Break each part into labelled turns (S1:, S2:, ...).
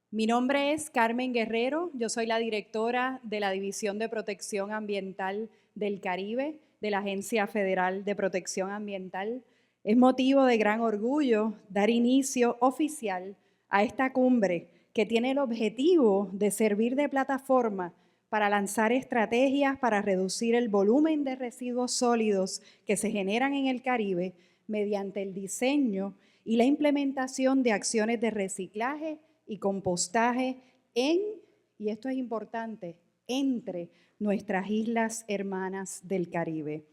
S1: Mi nombre es Carmen Guerrero, yo soy la directora de la División de Protección Ambiental del Caribe de la Agencia Federal de Protección Ambiental. Es motivo de gran orgullo dar inicio oficial a esta cumbre que tiene el objetivo de servir de plataforma para lanzar estrategias para reducir el volumen de residuos sólidos que se generan en el Caribe mediante el diseño y la implementación de acciones de reciclaje y compostaje en, y esto es importante, entre nuestras islas hermanas del Caribe.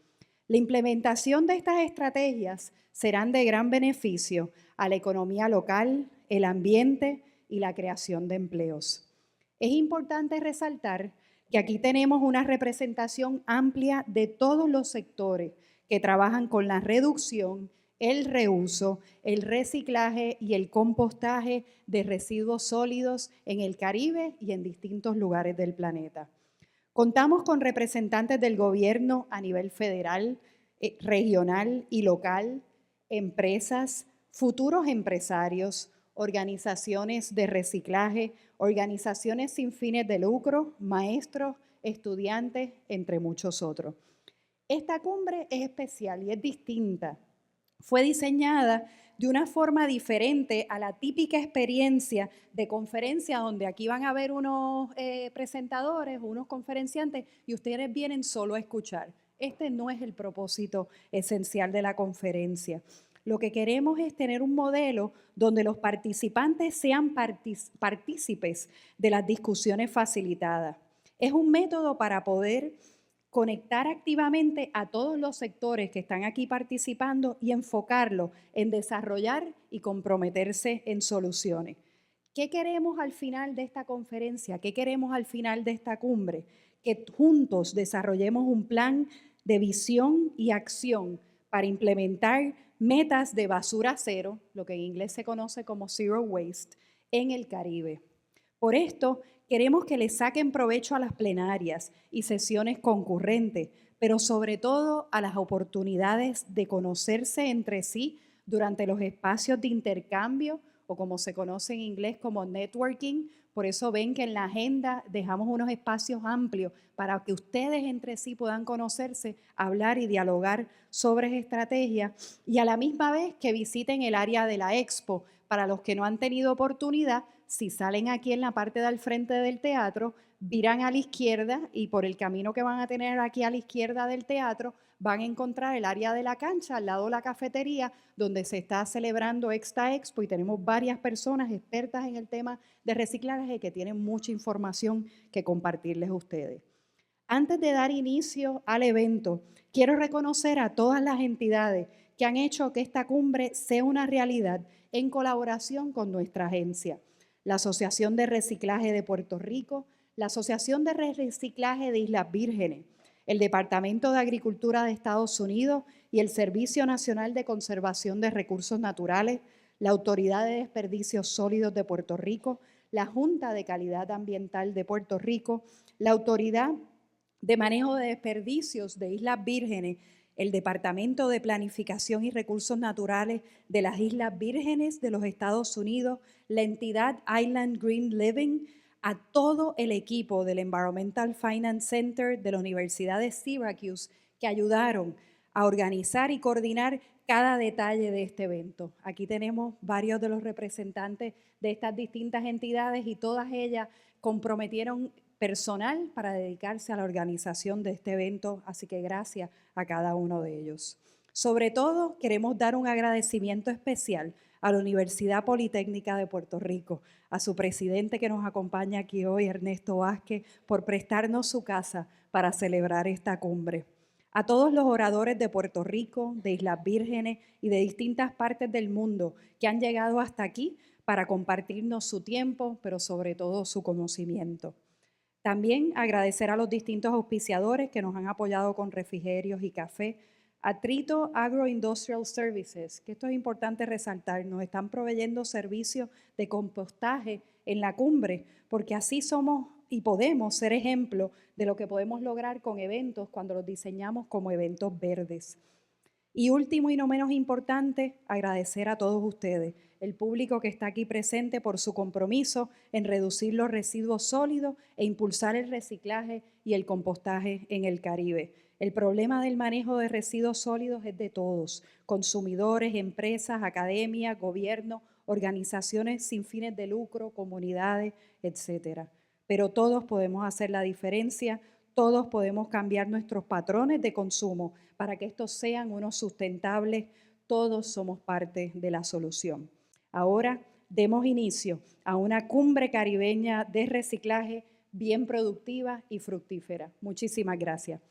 S1: La implementación de estas estrategias serán de gran beneficio a la economía local, el ambiente y la creación de empleos. Es importante resaltar que aquí tenemos una representación amplia de todos los sectores que trabajan con la reducción, el reuso, el reciclaje y el compostaje de residuos sólidos en el Caribe y en distintos lugares del planeta. Contamos con representantes del gobierno a nivel federal, regional y local, empresas, futuros empresarios, organizaciones de reciclaje, organizaciones sin fines de lucro, maestros, estudiantes, entre muchos otros. Esta cumbre es especial y es distinta. Fue diseñada de una forma diferente a la típica experiencia de conferencia donde aquí van a haber unos presentadores, unos conferenciantes y ustedes vienen solo a escuchar. Este no es el propósito esencial de la conferencia. Lo que queremos es tener un modelo donde los participantes sean partícipes de las discusiones facilitadas. Es un método para poder conectar activamente a todos los sectores que están aquí participando y enfocarlo en desarrollar y comprometerse en soluciones. ¿Qué queremos al final de esta conferencia? ¿Qué queremos al final de esta cumbre? Que juntos desarrollemos un plan de visión y acción para implementar metas de basura cero, lo que en inglés se conoce como zero waste, en el Caribe. Por esto, queremos que le saquen provecho a las plenarias y sesiones concurrentes, pero sobre todo a las oportunidades de conocerse entre sí durante los espacios de intercambio o como se conoce en inglés como networking. Por eso ven que en la agenda dejamos unos espacios amplios para que ustedes entre sí puedan conocerse, hablar y dialogar sobre estrategias y a la misma vez que visiten el área de la expo. Para los que no han tenido oportunidad, si salen aquí en la parte del frente del teatro, viran a la izquierda y por el camino que van a tener aquí a la izquierda del teatro, van a encontrar el área de la cancha, al lado de la cafetería, donde se está celebrando esta expo y tenemos varias personas expertas en el tema de reciclaje que tienen mucha información que compartirles a ustedes. Antes de dar inicio al evento, quiero reconocer a todas las entidades que han hecho que esta cumbre sea una realidad en colaboración con nuestra agencia. La Asociación de Reciclaje de Puerto Rico, la Asociación de Reciclaje de Islas Vírgenes, el Departamento de Agricultura de Estados Unidos y el Servicio Nacional de Conservación de Recursos Naturales, la Autoridad de Desperdicios Sólidos de Puerto Rico, la Junta de Calidad Ambiental de Puerto Rico, la Autoridad de Manejo de Desperdicios de Islas Vírgenes, el Departamento de Planificación y Recursos Naturales de las Islas Vírgenes de los Estados Unidos, la entidad Island Green Living, a todo el equipo del Environmental Finance Center de la Universidad de Syracuse que ayudaron a organizar y coordinar cada detalle de este evento. Aquí tenemos varios de los representantes de estas distintas entidades y todas ellas comprometieron personal para dedicarse a la organización de este evento, así que gracias a cada uno de ellos. Sobre todo, queremos dar un agradecimiento especial a la Universidad Politécnica de Puerto Rico, a su presidente que nos acompaña aquí hoy, Ernesto Vázquez, por prestarnos su casa para celebrar esta cumbre. A todos los oradores de Puerto Rico, de Islas Vírgenes y de distintas partes del mundo que han llegado hasta aquí para compartirnos su tiempo, pero sobre todo su conocimiento. También agradecer a los distintos auspiciadores que nos han apoyado con refrigerios y café. A Trito Agroindustrial Services, que esto es importante resaltar, nos están proveyendo servicios de compostaje en la cumbre, porque así somos y podemos ser ejemplo de lo que podemos lograr con eventos cuando los diseñamos como eventos verdes. Y último y no menos importante, agradecer a todos ustedes, el público que está aquí presente por su compromiso en reducir los residuos sólidos e impulsar el reciclaje y el compostaje en el Caribe. El problema del manejo de residuos sólidos es de todos, consumidores, empresas, academia, gobierno, organizaciones sin fines de lucro, comunidades, etcétera. Pero todos podemos hacer la diferencia, todos podemos cambiar nuestros patrones de consumo para que estos sean unos sustentables. Todos somos parte de la solución. Ahora demos inicio a una cumbre caribeña de reciclaje bien productiva y fructífera. Muchísimas gracias.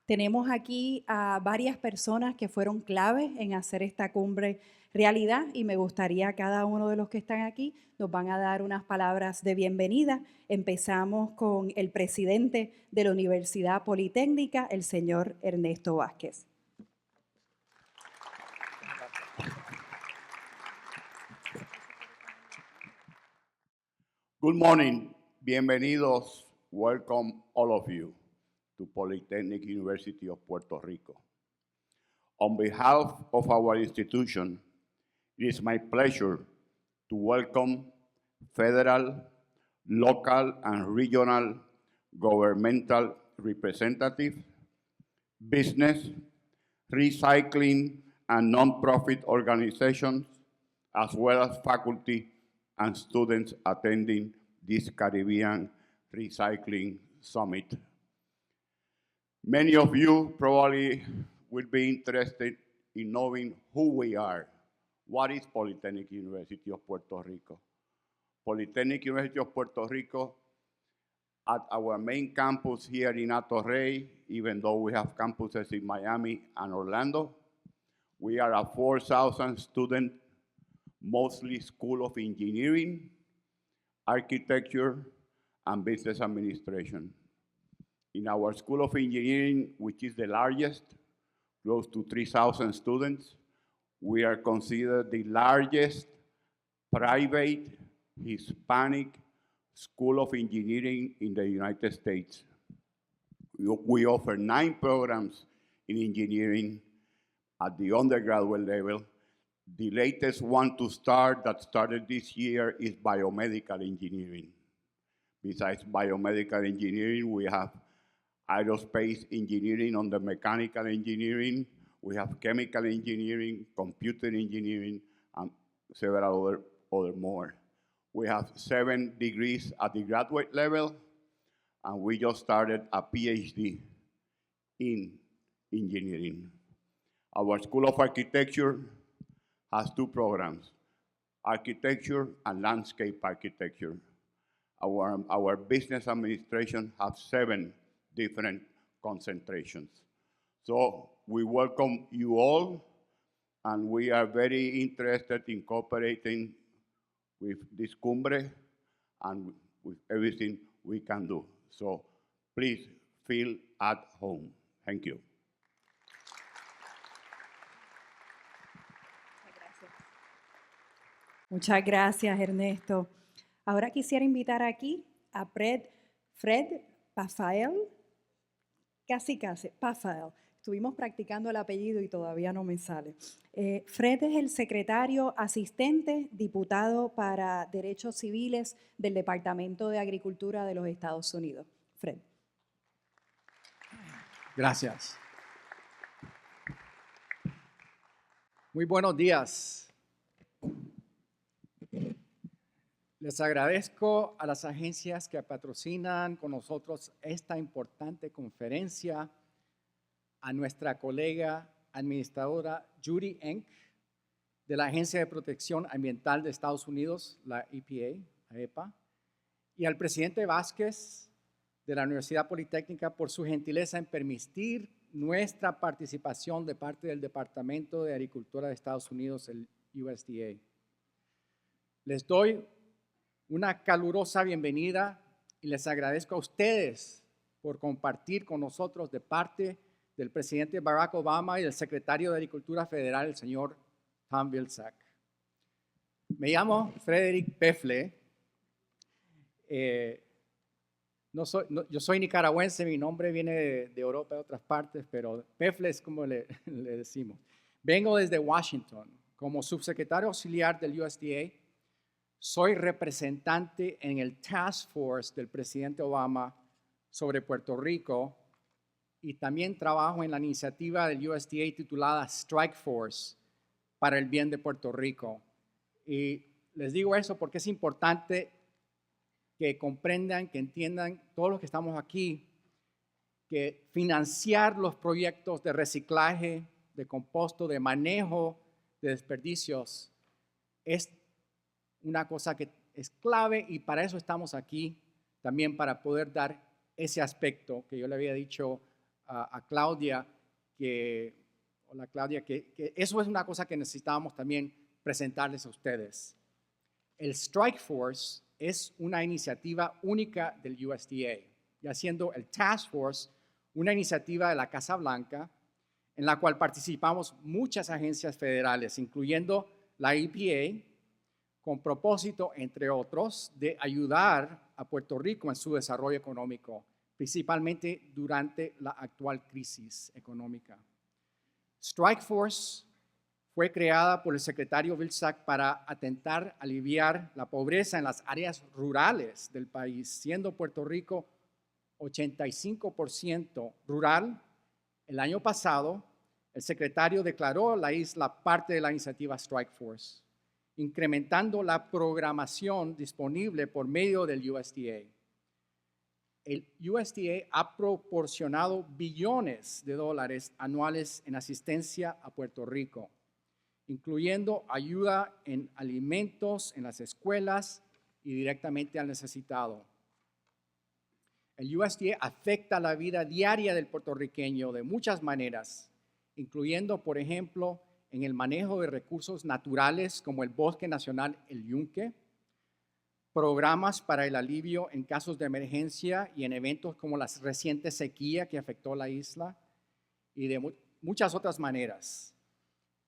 S1: Tenemos aquí a varias personas que fueron claves en hacer esta cumbre realidad y me gustaría cada uno de los que están aquí nos van a dar unas palabras de bienvenida. Empezamos con el presidente de la Universidad Politécnica, el señor Ernesto Vázquez.
S2: Good morning. Bienvenidos. Welcome all of you to Polytechnic University of Puerto Rico. On behalf of our institution, it is my pleasure to welcome federal, local, and regional governmental representatives, business, recycling, and nonprofit organizations, as well as faculty and students attending this Caribbean Recycling Summit. Many of you probably will be interested in knowing who we are. What is Polytechnic University of Puerto Rico? Polytechnic University of Puerto Rico, at our main campus here in Atorrey, even though we have campuses in Miami and Orlando, we are a 4,000 student, mostly School of Engineering, Architecture, and Business Administration. In our School of Engineering, which is the largest, close to 3,000 students, we are considered the largest private Hispanic School of Engineering in the United States. We offer 9 programs in engineering at the undergraduate level. The latest one to start that started this year is biomedical engineering. Besides biomedical engineering, we have aerospace engineering under mechanical engineering. We have chemical engineering, computer engineering, and several other more. We have 7 degrees at the graduate level, and we just started a PhD in engineering. Our School of Architecture has 2 programs, architecture and landscape architecture. Our business administration has 7 different concentrations. So we welcome you all, and we are very interested in cooperating with this Cumbre and with everything we can do. So please feel at home. Thank you.
S1: Muchas gracias, Ernesto. Ahora quisiera invitar aquí a Fred Pfaeffle. Pfaeffle. Estuvimos practicando el apellido y todavía no me sale. Fred es el secretario asistente, diputado para Derechos Civiles del Departamento de Agricultura de los Estados Unidos. Fred.
S3: Gracias. Muy buenos días. Les agradezco a las agencias que patrocinan con nosotros esta importante conferencia, a nuestra colega administradora Judy Enck de la Agencia de Protección Ambiental de Estados Unidos, la EPA, y al presidente Vázquez de la Universidad Politécnica por su gentileza en permitir nuestra participación de parte del Departamento de Agricultura de Estados Unidos, el USDA. Les doy una calurosa bienvenida y les agradezco a ustedes por compartir con nosotros de parte del presidente Barack Obama y del secretario de Agricultura Federal, el señor Tom Vilsack. Me llamo Frederick Pfaeffle. yo soy nicaragüense, mi nombre viene de Europa, de otras partes, pero Pfaeffle es como le decimos. Vengo desde Washington como subsecretario auxiliar del USDA. Soy representante en el Task Force del presidente Obama sobre Puerto Rico y también trabajo en la iniciativa del USDA titulada Strike Force para el bien de Puerto Rico. Y les digo eso porque es importante que comprendan, que entiendan todos los que estamos aquí, que financiar los proyectos de reciclaje, de composto, de manejo de desperdicios es una cosa que es clave y para eso estamos aquí, también para poder dar ese aspecto que yo le había dicho a Claudia, que eso es una cosa que necesitábamos también presentarles a ustedes. El Strike Force es una iniciativa única del USDA, y haciendo el Task Force una iniciativa de la Casa Blanca en la cual participamos muchas agencias federales, incluyendo la EPA, con propósito, entre otros, de ayudar a Puerto Rico en su desarrollo económico, principalmente durante la actual crisis económica. Strike Force fue creada por el secretario Vilsack para intentar aliviar la pobreza en las áreas rurales del país, siendo Puerto Rico 85% rural. El año pasado, el secretario declaró la isla parte de la iniciativa Strike Force, incrementando la programación disponible por medio del USDA. El USDA ha proporcionado billones de dólares anuales en asistencia a Puerto Rico, incluyendo ayuda en alimentos en las escuelas y directamente al necesitado. El USDA afecta la vida diaria del puertorriqueño de muchas maneras, incluyendo, por ejemplo, en el manejo de recursos naturales como el Bosque Nacional El Yunque, programas para el alivio en casos de emergencia y en eventos como la reciente sequía que afectó la isla y de muchas otras maneras.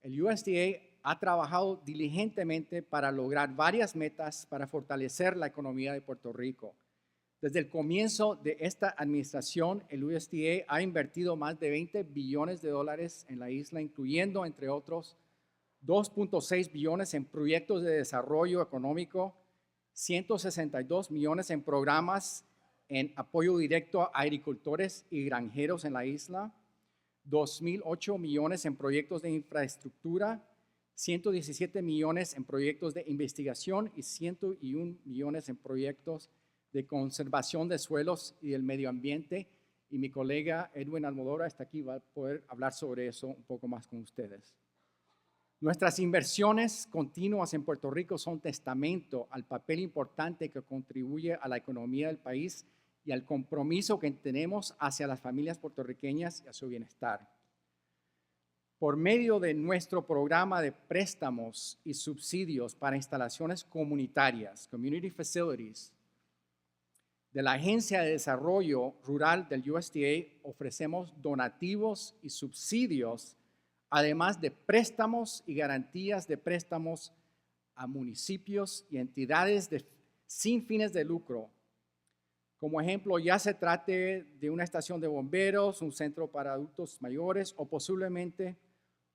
S3: El USDA ha trabajado diligentemente para lograr varias metas para fortalecer la economía de Puerto Rico. Desde el comienzo de esta administración, el USDA ha invertido más de 20 billones de dólares en la isla, incluyendo, entre otros, 2.6 billones en proyectos de desarrollo económico, 162 millones en programas en apoyo directo a agricultores y granjeros en la isla, 2.008 millones en proyectos de infraestructura, 117 millones en proyectos de investigación y 101 millones en proyectos de conservación de suelos y del medio ambiente. Y mi colega Edwin Almodóvar está aquí, va a poder hablar sobre eso un poco más con ustedes. Nuestras inversiones continuas en Puerto Rico son testamento al papel importante que contribuye a la economía del país y al compromiso que tenemos hacia las familias puertorriqueñas y a su bienestar. Por medio de nuestro programa de préstamos y subsidios para instalaciones comunitarias, Community Facilities, de la Agencia de Desarrollo Rural del USDA, ofrecemos donativos y subsidios, además de préstamos y garantías de préstamos a municipios y entidades sin fines de lucro. Como ejemplo, ya se trate de una estación de bomberos, un centro para adultos mayores o posiblemente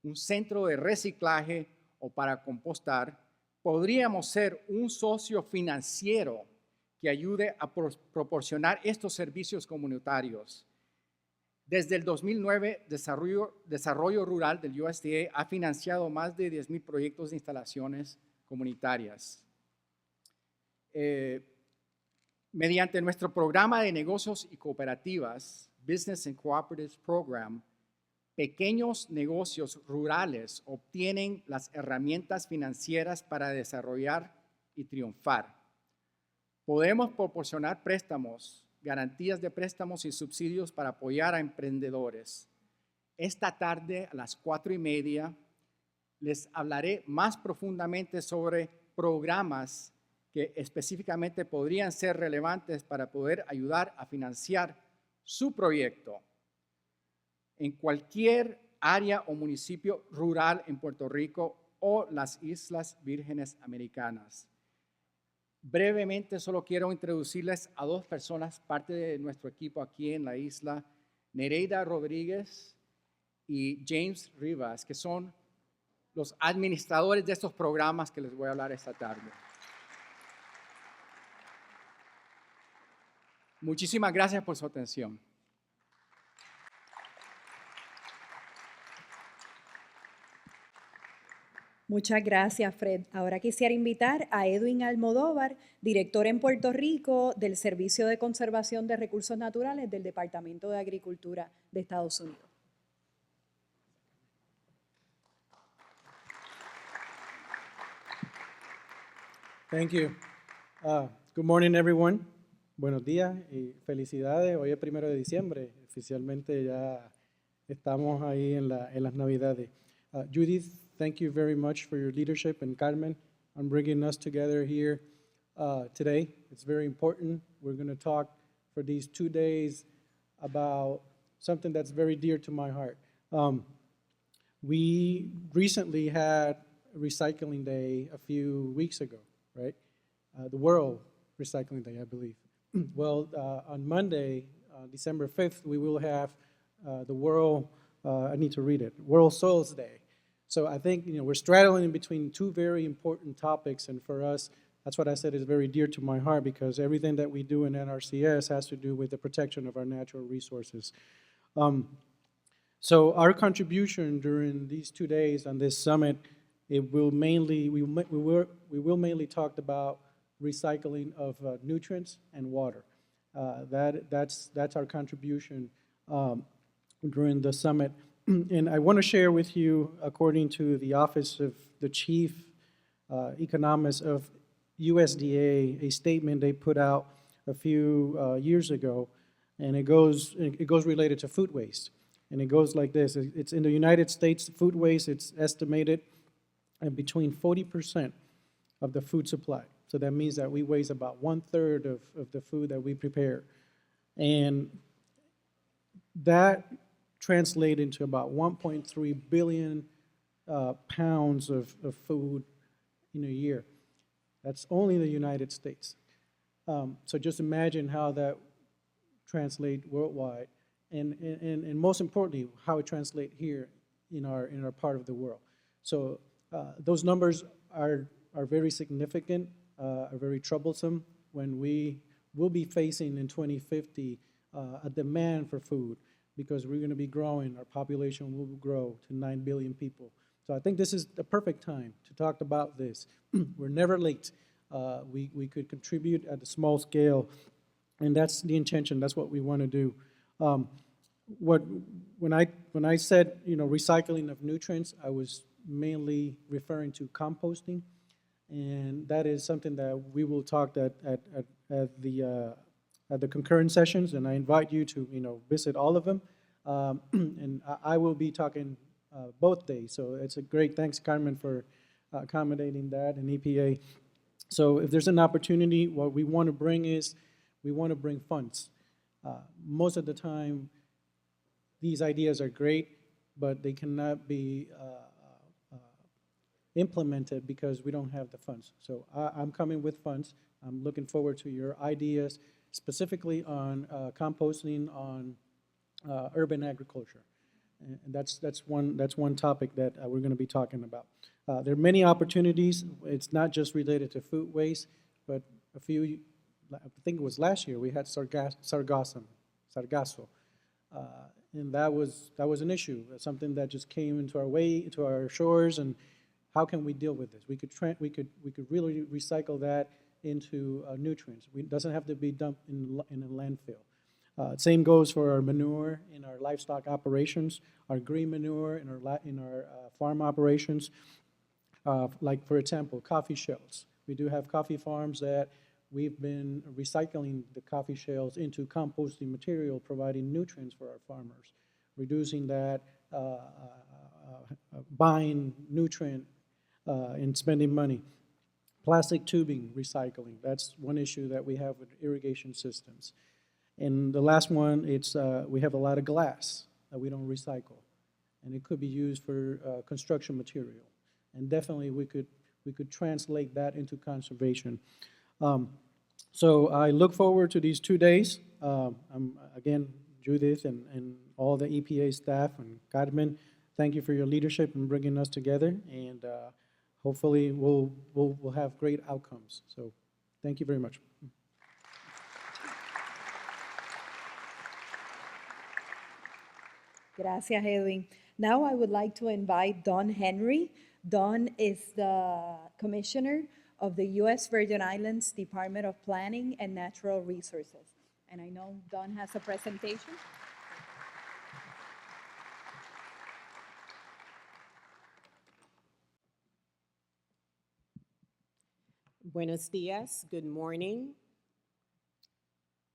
S3: un centro de reciclaje o para compostar, podríamos ser un socio financiero que ayude a proporcionar estos servicios comunitarios. Desde el 2009, Desarrollo Rural del USDA ha financiado más de 10,000 proyectos de instalaciones comunitarias. Mediante nuestro programa de negocios y cooperativas, Business and Cooperatives Program, pequeños negocios rurales obtienen las herramientas financieras para desarrollar y triunfar. Podemos proporcionar préstamos, garantías de préstamos y subsidios para apoyar a emprendedores. Esta tarde a las 4:30 les hablaré más profundamente sobre programas que específicamente podrían ser relevantes para poder ayudar a financiar su proyecto en cualquier área o municipio rural en Puerto Rico o las Islas Vírgenes Americanas. Brevemente, solo quiero introducirles a dos personas, parte de nuestro equipo aquí en la isla, Nereida Rodríguez y James Rivas, que son los administradores de estos programas que les voy a hablar esta tarde. Muchísimas gracias por su atención.
S1: Muchas gracias, Fred. Ahora quisiera invitar a Edwin Almodóvar, director en Puerto Rico del Servicio de Conservación de Recursos Naturales del Departamento de Agricultura de Estados Unidos.
S4: Thank you. Good morning, everyone. Buenos días y felicidades. Hoy es 1 de diciembre. Oficialmente ya estamos ahí en las Navidades. Judith, thank you very much for your leadership, and Carmen, on bringing us together here today. It's very important. We're going to talk for these 2 days about something that's very dear to my heart. We recently had Recycling Day a few weeks ago, right? The World Recycling Day, I believe. Well, on Monday, December 5th, we will have the World, I need to read it, World Soils Day. So I think, we're straddling in between two very important topics, and for us, that's what I said is very dear to my heart, because everything that we do in NRCS has to do with the protection of our natural resources. So our contribution during these 2 days on this summit, it will mainly, we will mainly talk about recycling of nutrients and water. That's our contribution during the summit. And I want to share with you, according to the Office of the Chief Economist of USDA, a statement they put out a few years ago, and it goes related to food waste. And it goes like this. It's in the United States, food waste, it's estimated at between 40% of the food supply. So that means that we waste about 1/3 of the food that we prepare. And that translates into about 1.3 billion pounds of food in a year. That's only the United States. So just imagine how that translates worldwide, and most importantly, how it translates here in our part of the world. So those numbers are very significant, are very troublesome when we will be facing in 2050 a demand for food, because we're going to be growing, our population will grow to 9 billion people. So I think this is the perfect time to talk about this. We're never late. We could contribute at a small scale, and that's the intention. That's what we want to do. When I said recycling of nutrients, I was mainly referring to composting, and that is something that we will talk at the concurrent sessions, and I invite you to visit all of them. And I will be talking both days, so it's a great thanks, Carmen, for accommodating that, and EPA. So if there's an opportunity, what we want to bring is we want to bring funds. Most of the time, these ideas are great, but they cannot be implemented because we don't have the funds. So I'm coming with funds. I'm looking forward to your ideas, specifically on composting, on urban agriculture. And that's one topic that we're going to be talking about. There are many opportunities. It's not just related to food waste, but I think it was last year, we had sargasso. And that was an issue, something that just came into our shores, and how can we deal with this? We could really recycle that into nutrients. It doesn't have to be dumped in a landfill. Same goes for our manure in our livestock operations, our green manure in our farm operations. Like, for example, coffee shells. We do have coffee farms that we've been recycling the coffee shells into composting material, providing nutrients for our farmers, reducing that, buying nutrient and spending money. Plastic tubing recycling, that's one issue that we have with irrigation systems. And the last one, it's we have a lot of glass that we don't recycle, and it could be used for construction material. And definitely we could translate that into conservation. So I look forward to these 2 days. Again, Judith and all the EPA staff and Carmen, thank you for your leadership in bringing us together, and hopefully we'll have great outcomes. So thank you very much.
S1: Gracias, Edwin. Now I would like to invite Don Henry. Don is the Commissioner of the U.S. Virgin Islands Department of Planning and Natural Resources. And I know Don has a presentation.
S5: Buenos dias, good morning,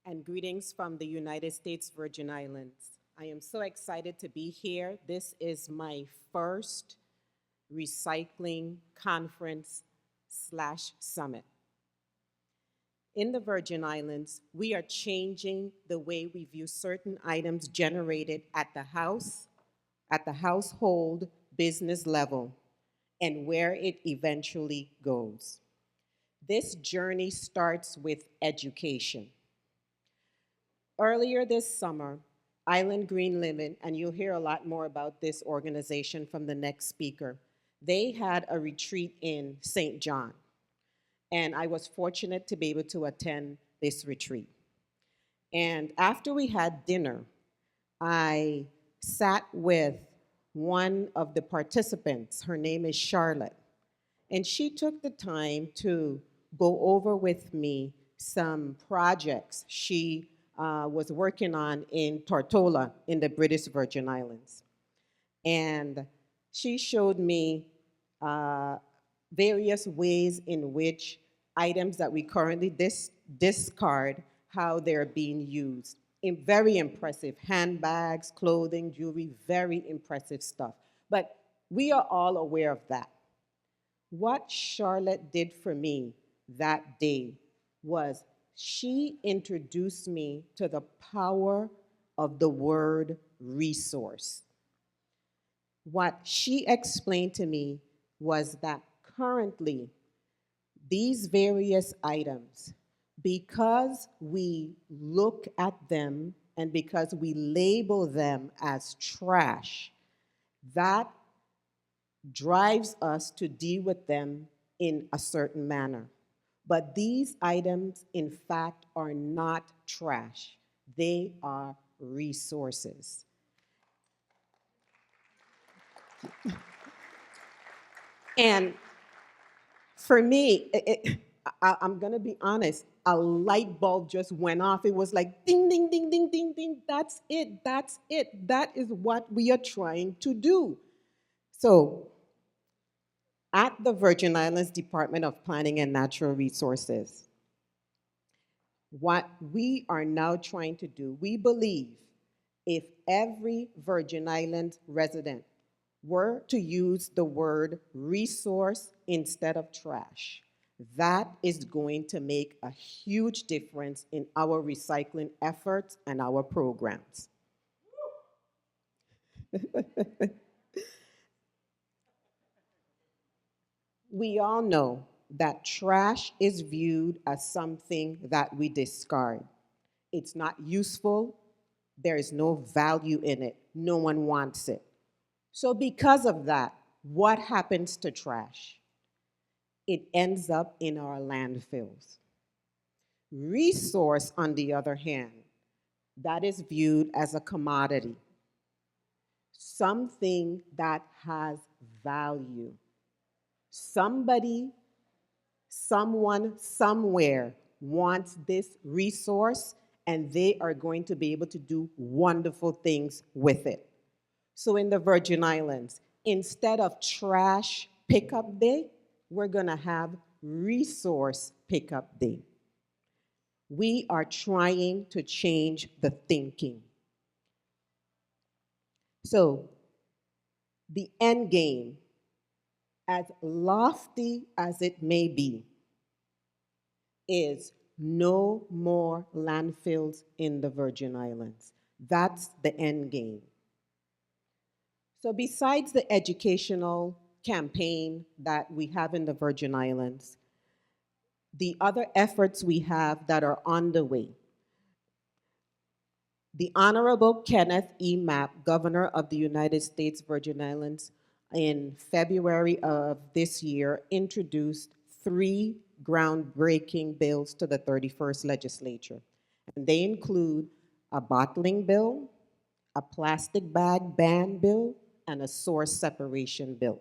S5: and greetings from the United States Virgin Islands. I am so excited to be here. This is my first recycling conference / summit. In the Virgin Islands, we are changing the way we view certain items generated at the household business level, and where it eventually goes. This journey starts with education. Earlier this summer, Island Green Limit, and you'll hear a lot more about this organization from the next speaker, they had a retreat in St. John. And I was fortunate to be able to attend this retreat. And after we had dinner, I sat with one of the participants. Her name is Charlotte. And she took the time to go over with me some projects she was working on in Tortola in the British Virgin Islands. And she showed me various ways in which items that we currently discard, how they're being used. Very impressive. Handbags, clothing, jewelry, very impressive stuff. But we are all aware of that. What Charlotte did for me that day was she introduced me to the power of the word resource. What she explained to me was that currently these various items, because we look at them and because we label them as trash, that drives us to deal with them in a certain manner. But these items, in fact, are not trash. They are resources. And for me, I'm going to be honest, a light bulb just went off. It was like ding, ding, ding, ding, ding, ding. That's it. That's it. That is what we are trying to do. So, at the Virgin Islands Department of Planning and Natural Resources, what we are now trying to do, we believe if every Virgin Islands resident were to use the word resource instead of trash, that is going to make a huge difference in our recycling efforts and our programs. We all know that trash is viewed as something that we discard. It's not useful. There is no value in it. No one wants it. So because of that, what happens to trash? It ends up in our landfills. Resource, on the other hand, that is viewed as a commodity, something that has value. Somebody, someone, somewhere wants this resource, and they are going to be able to do wonderful things with it. So in the Virgin Islands, instead of trash pickup day, we're going to have resource pickup day. We are trying to change the thinking. So the end game, as lofty as it may be, is no more landfills in the Virgin Islands. That's the end game. So besides the educational campaign that we have in the Virgin Islands, the other efforts we have that are on the way. The Honorable Kenneth E. Mapp, Governor of the United States Virgin Islands, in February of this year, introduced 3 groundbreaking bills to the 31st legislature. And they include a bottling bill, a plastic bag ban bill, and a source separation bill.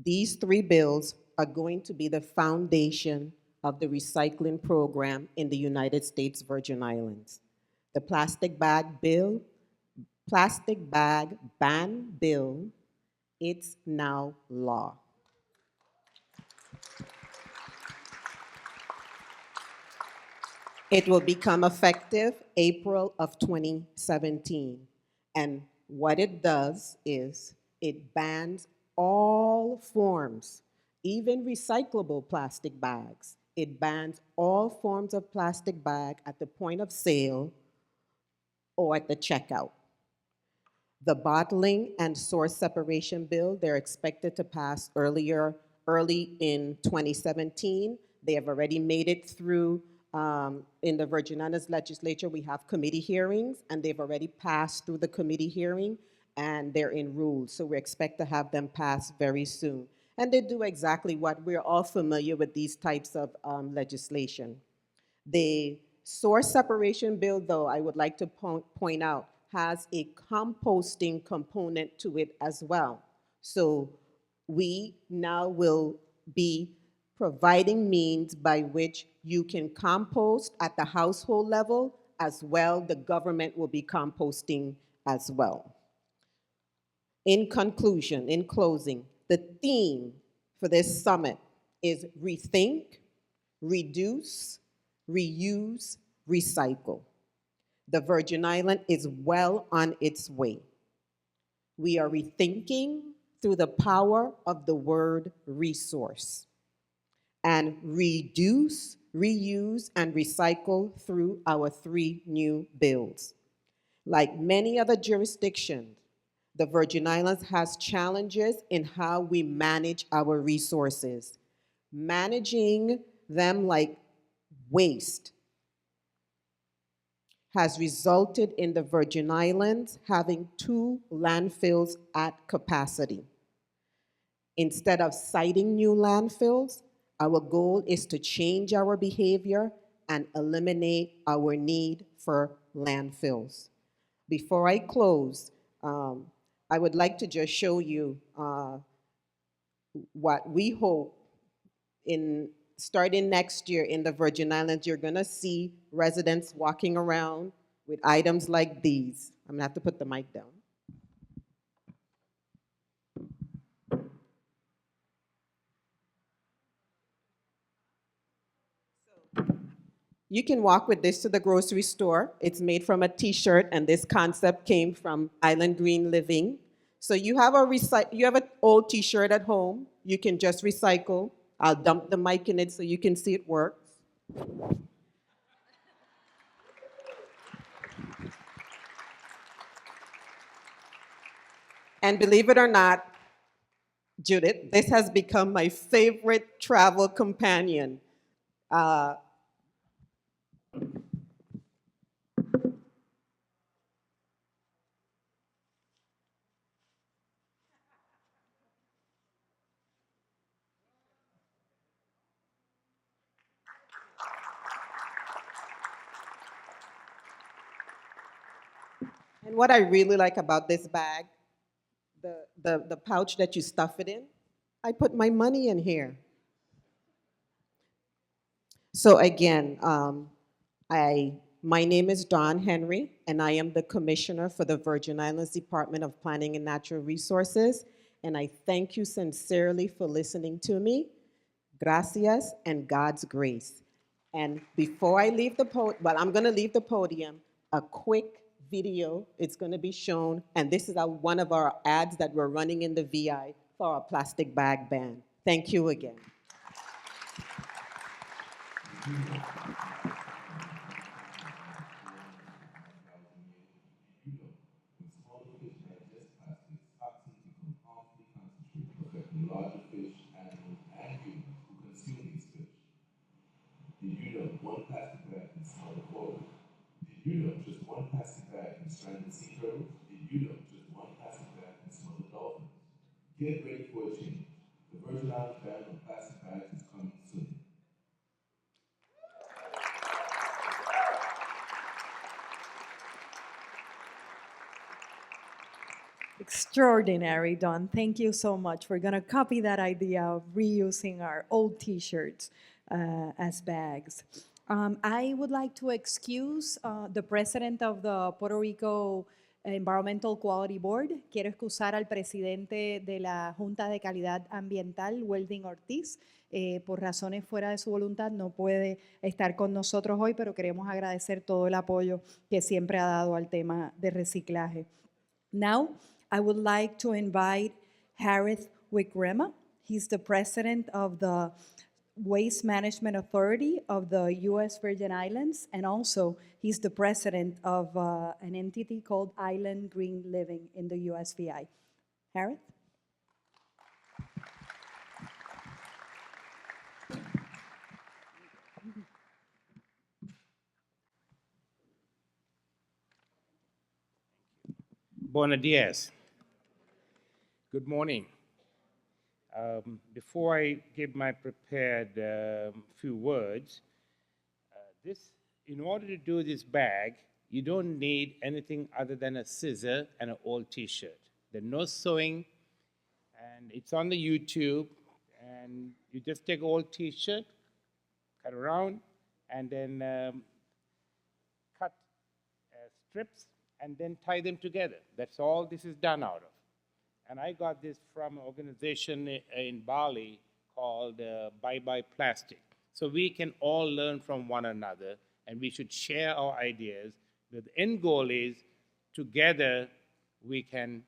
S5: These 3 bills are going to be the foundation of the recycling program in the United States Virgin Islands. The plastic bag ban bill, it's now law. It will become effective April of 2017. And what it does is it bans all forms, even recyclable plastic bags. It bans all forms of plastic bag at the point of sale or at the checkout. The bottling and source separation bill, they're expected to pass early in 2017. They have already made it through in the Virgin Islands legislature. We have committee hearings, and they've already passed through the committee hearing, and they're in rules. So we expect to have them pass very soon. And they do exactly what we're all familiar with these types of legislation. The source separation bill, though, I would like to point out, has a composting component to it as well. So we now will be providing means by which you can compost at the household level as well. The government will be composting as well. In conclusion, in closing, the theme for this summit is rethink, reduce, reuse, recycle. The Virgin Island is well on its way. We are rethinking through the power of the word resource, and reduce, reuse, and recycle through our 3 new bills. Like many other jurisdictions, the Virgin Islands has challenges in how we manage our resources. Managing them like waste has resulted in the Virgin Islands having 2 landfills at capacity. Instead of siting new landfills, our goal is to change our behavior and eliminate our need for landfills. Before I close, I would like to just show you what we hope starting next year in the Virgin Islands. You're gonna see residents walking around with items like these. I'm gonna have to put the mic down. You can walk with this to the grocery store. It's made from a t-shirt, and this concept came from Island Green Living. So you have an old t-shirt at home, you can just recycle. I'll dump the mic in it so you can see it works. And believe it or not, Judith, this has become my favorite travel companion. And what I really like about this bag, the pouch that you stuff it in, I put my money in here. So again, my name is Dawn Henry, and I am the Commissioner for the Virgin Islands Department of Planning and Natural Resources. And I thank you sincerely for listening to me. Gracias and God's grace. And before I leave the podium, well, I'm gonna leave the podium, a quick video, it's gonna be shown, and this is one of our ads that we're running in the VI for our plastic bag ban. Thank you again.
S6: Larger fish, animals, and humans. one plastic bag can smell the chlorine? Did you know just one plastic bag can strand the sea turtles? Did you know just one plastic bag can smell the dolphins? Get ready for a change. The Virgin Islands ban on plastic bags is coming soon.
S1: Extraordinary, Don. Thank you so much. We're going to copy that idea of reusing our old T-shirts as bags. I would like to excuse the president of the Puerto Rico Environmental Quality Board. Quiero excusar al presidente de la Junta de Calidad Ambiental, Welding Ortiz. Por razones fuera de su voluntad no puede estar con nosotros hoy, pero queremos agradecer todo el apoyo que siempre ha dado al tema de reciclaje. Now, I would like to invite Harith Wikrema. He's the president of the Waste Management Authority of the U.S. Virgin Islands, and also he's the president of an entity called Island Green Living in the USVI. Harith?
S7: Buenos dias. Good morning. Before I give my prepared few words, in order to do this bag, you don't need anything other than a scissor and an old T-shirt. There's no sewing, and it's on the YouTube, and you just take an old T-shirt, cut around, and then cut strips, and then tie them together. That's all this is done out of. And I got this from an organization in Bali called Bye Bye Plastic. So we can all learn from one another, and we should share our ideas. The end goal is, together, we can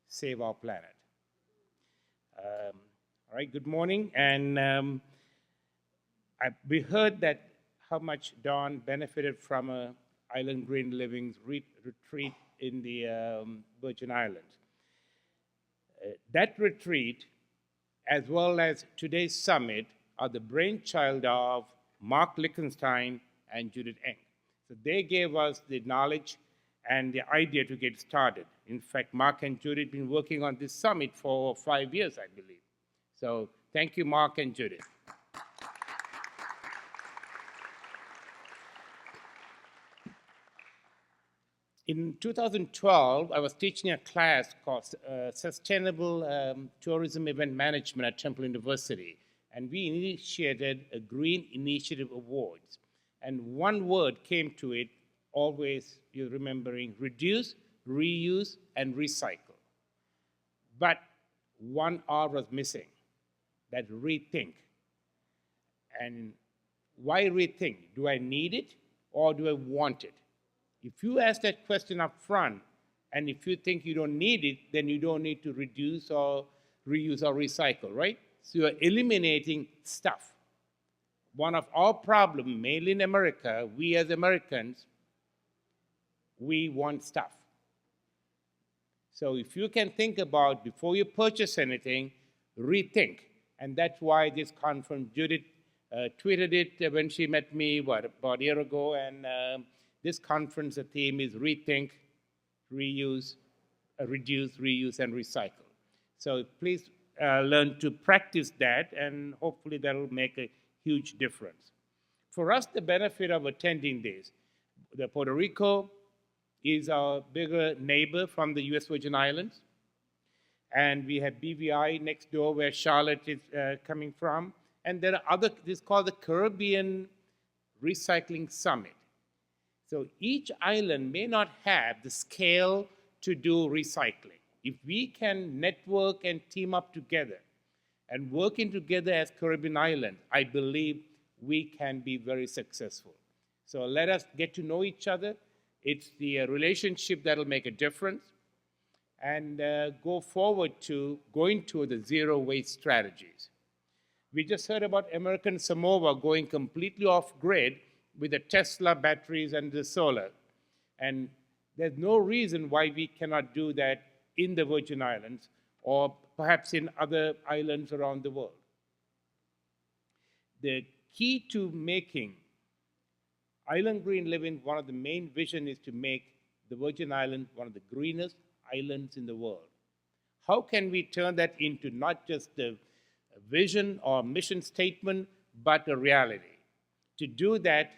S7: save our planet. All right, good morning. And we heard that how much Don benefited from a Island Green Living's retreat in the Virgin Islands. That retreat, as well as today's summit, are the brainchild of Mark Lichtenstein and Judith Eng. So they gave us the knowledge and the idea to get started. In fact, Mark and Judith have been working on this summit for 5 years, I believe. So thank you, Mark and Judith. In 2012, I was teaching a class called Sustainable Tourism Event Management at Temple University, and we initiated a Green Initiative Awards. And one word came to it, always you're remembering: reduce, reuse, and recycle. But one R was missing, that rethink. And why rethink? Do I need it or do I want it? If you ask that question up front, and if you think you don't need it, then you don't need to reduce or reuse or recycle, right? So you're eliminating stuff. One of our problems, mainly in America, we as Americans, we want stuff. So if you can think about, before you purchase anything, rethink. And that's why this conference, Judith tweeted it when she met me, about a year ago, and this conference, the theme is rethink, reuse, reduce, reuse, and recycle. So please learn to practice that, and hopefully that'll make a huge difference. For us, the benefit of attending this, the Puerto Rico is our bigger neighbor from the U.S. Virgin Islands, and we have BVI next door where Charlotte is coming from, and there are other, this is called the Caribbean Recycling Summit. So each island may not have the scale to do recycling. If we can network and team up together and working together as Caribbean islands, I believe we can be very successful. So let us get to know each other. It's the relationship that'll make a difference, and go forward to going to the zero waste strategies. We just heard about American Samoa going completely off grid with the Tesla batteries and the solar. And there's no reason why we cannot do that in the Virgin Islands or perhaps in other islands around the world. The key to making Island Green Living, one of the main vision is to make the Virgin Islands one of the greenest islands in the world. How can we turn that into not just a vision or mission statement, but a reality? To do that,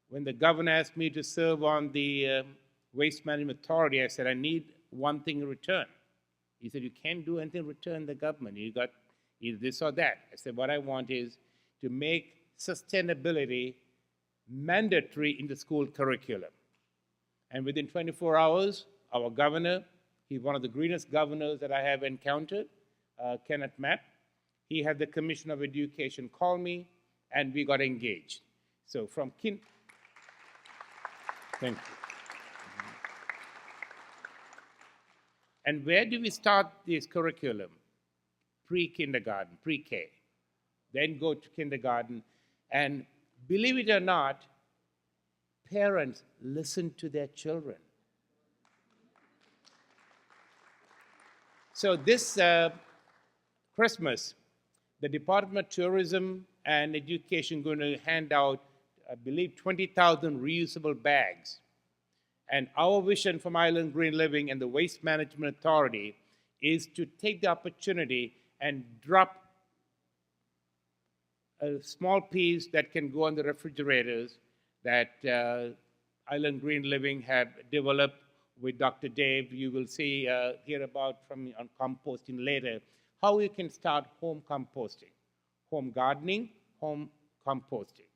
S7: when the governor asked me to serve on the Waste Management Authority, I said, I need one thing in return. He said, you can't do anything in return, the government. You got either this or that. I said, what I want is to make sustainability mandatory in the school curriculum. And within 24 hours, our governor, he's one of the greenest governors that I have encountered, Kenneth Mapp, he had the Commissioner of Education call me, and we got engaged. So from thank you. And where do we start this curriculum? Pre-kindergarten, pre-K. Then go to kindergarten. And believe it or not, parents listen to their children. So this Christmas, the Department of Tourism and Education going to hand out, I believe, 20,000 reusable bags. And our vision from Island Green Living and the Waste Management Authority is to take the opportunity and drop a small piece that can go on the refrigerators that Island Green Living have developed with Dr. Dave. You will see, hear about from me on composting later, how you can start home composting, home gardening, home composting.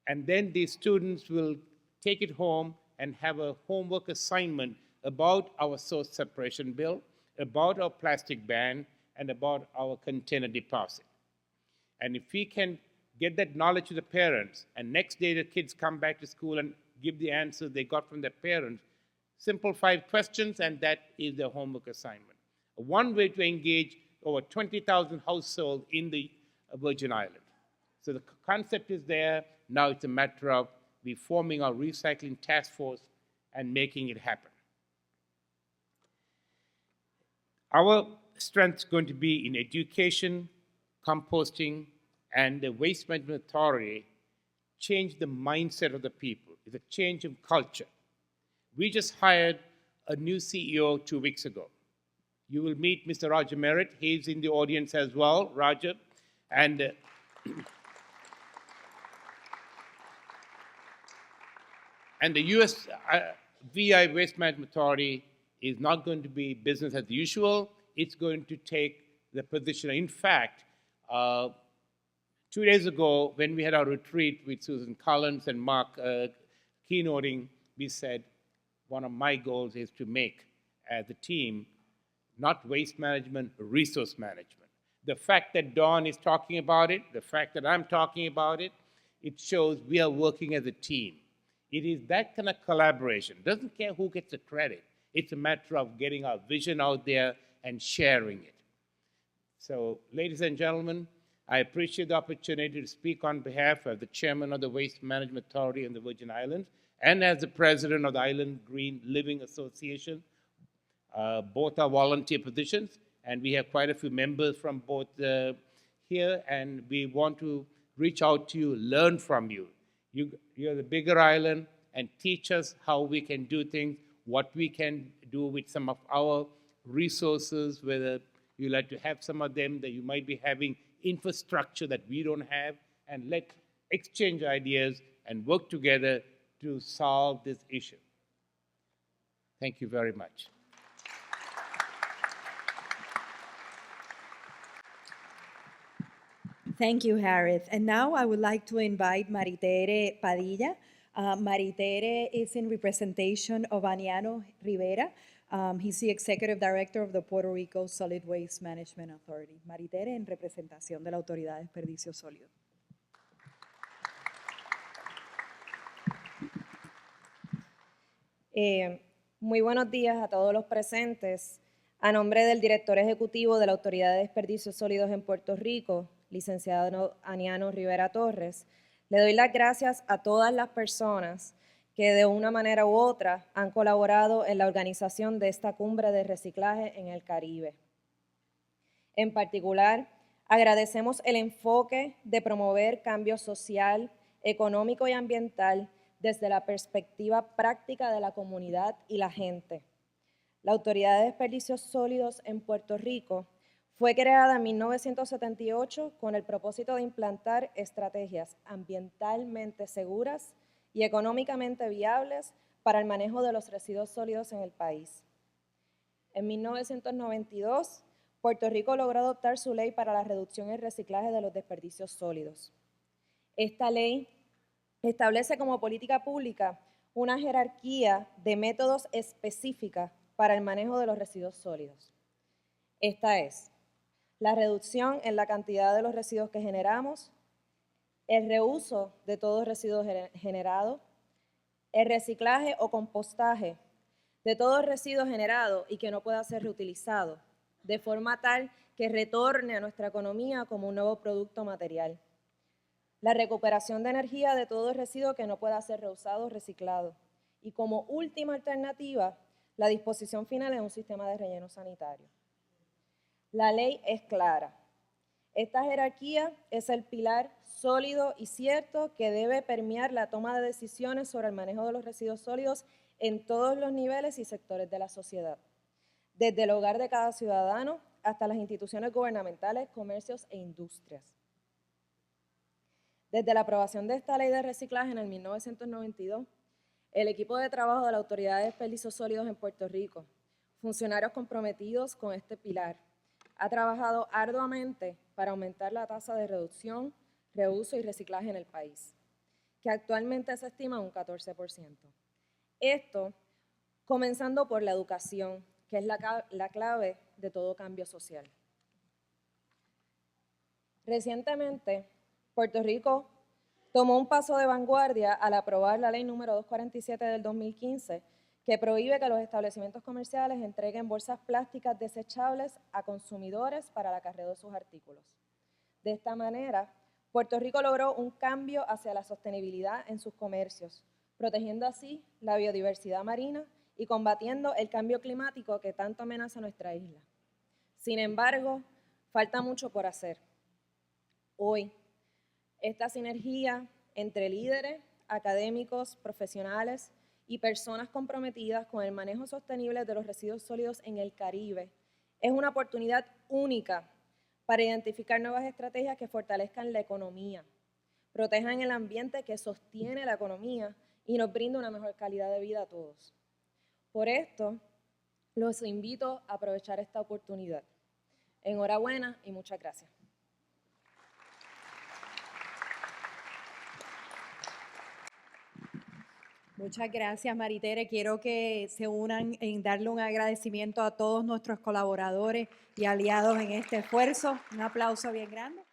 S7: And then the students will take it home and have a homework assignment about our source separation bill, about our plastic ban, and about our container deposit. And if we can get that knowledge to the parents, and next day the kids come back to school and give the answers they got from their parents, simple 5 questions, and that is their homework assignment. One way to engage over 20,000 households in the Virgin Islands. So the concept is there. Now it's a matter of we forming our recycling task force and making it happen. Our strength is going to be in education, composting, and the Waste Management Authority change the mindset of the people. It's a change of culture. We just hired a new CEO 2 weeks ago. You will meet Mr. Roger Merritt. He's in the audience as well, Roger. And and the US VI Waste Management Authority is not going to be business as usual. It's going to take the position. In fact, 2 days ago, when we had our retreat with Susan Collins and Mark keynoting, we said, one of my goals is to make, as a team, not waste management, resource management. The fact that Dawn is talking about it, the fact that I'm talking about it, it shows we are working as a team. It is that kind of collaboration. Doesn't care who gets the credit. It's a matter of getting our vision out there and sharing it. So, ladies and gentlemen, I appreciate the opportunity to speak on behalf of the chairman of the Waste Management Authority in the Virgin Islands and as the president of the Island Green Living Association. Both are volunteer positions, and we have quite a few members from both here, and we want to reach out to you, learn from you. You're the bigger island, and teach us how we can do things, what we can do with some of our resources, whether you like to have some of them, that you might be having infrastructure that we don't have, and let's exchange ideas and work together to solve this issue. Thank you very much.
S1: Thank you, Harith. And now I would like to invite Maritere Padilla. Maritere is in representation of Aniano Rivera. He's the Executive Director of the Puerto Rico Solid Waste Management Authority. Maritere en representación de la Autoridad de Desperdicio Sólido.
S8: Muy buenos días a todos los presentes. A nombre del Director Ejecutivo de la Autoridad de Desperdicios Sólidos en Puerto Rico, licenciado Aniano Rivera Torres, le doy las gracias a todas las personas que de una manera u otra han colaborado en la organización de esta cumbre de reciclaje en el Caribe. En particular, agradecemos el enfoque de promover cambio social económico y ambiental desde la perspectiva práctica de la comunidad y la gente. La Autoridad de Desperdicios Sólidos en Puerto Rico fue creada en 1978 con el propósito de implantar estrategias ambientalmente seguras y económicamente viables para el manejo de los residuos sólidos en el país. En 1992, Puerto Rico logró adoptar su ley para la reducción y reciclaje de los desperdicios sólidos. Esta ley establece como política pública una jerarquía de métodos específica para el manejo de los residuos sólidos. Esta es la reducción en la cantidad de los residuos que generamos, el reuso de todo residuo generado, el reciclaje o compostaje de todo residuo generado y que no pueda ser reutilizado, de forma tal que retorne a nuestra economía como un nuevo producto material. La recuperación de energía de todo residuo que no pueda ser reusado o reciclado. Y como última alternativa, la disposición final en un sistema de relleno sanitario. La ley es clara. Esta jerarquía es el pilar sólido y cierto que debe permear la toma de decisiones sobre el manejo de los residuos sólidos en todos los niveles y sectores de la sociedad, desde el hogar de cada ciudadano hasta las instituciones gubernamentales, comercios e industrias. Desde la aprobación de esta ley de reciclaje en el 1992, el equipo de trabajo de la Autoridad de Desperdicios Sólidos en Puerto Rico, funcionarios comprometidos con este pilar, ha trabajado arduamente para aumentar la tasa de reducción, reuso y reciclaje en el país, que actualmente se estima en un 14%. Esto comenzando por la educación, que es la clave de todo cambio social. Recientemente, Puerto Rico tomó un paso de vanguardia al aprobar la ley número 247 del 2015, que prohíbe que los establecimientos comerciales entreguen bolsas plásticas desechables a consumidores para el acarreo de sus artículos. De esta manera, Puerto Rico logró un cambio hacia la sostenibilidad en sus comercios, protegiendo así la biodiversidad marina y combatiendo el cambio climático que tanto amenaza nuestra isla. Sin embargo, falta mucho por hacer. Hoy, esta sinergia entre líderes, académicos, profesionales y personas comprometidas con el manejo sostenible de los residuos sólidos en el Caribe es una oportunidad única para identificar nuevas estrategias que fortalezcan la economía, protejan el ambiente que sostiene la economía y nos brinda una mejor calidad de vida a todos. Por esto, los invito a aprovechar esta oportunidad. Enhorabuena y muchas gracias.
S1: Muchas gracias, Maritere. Quiero que se unan en darle un agradecimiento a todos nuestros colaboradores y aliados en este esfuerzo. Un aplauso bien grande.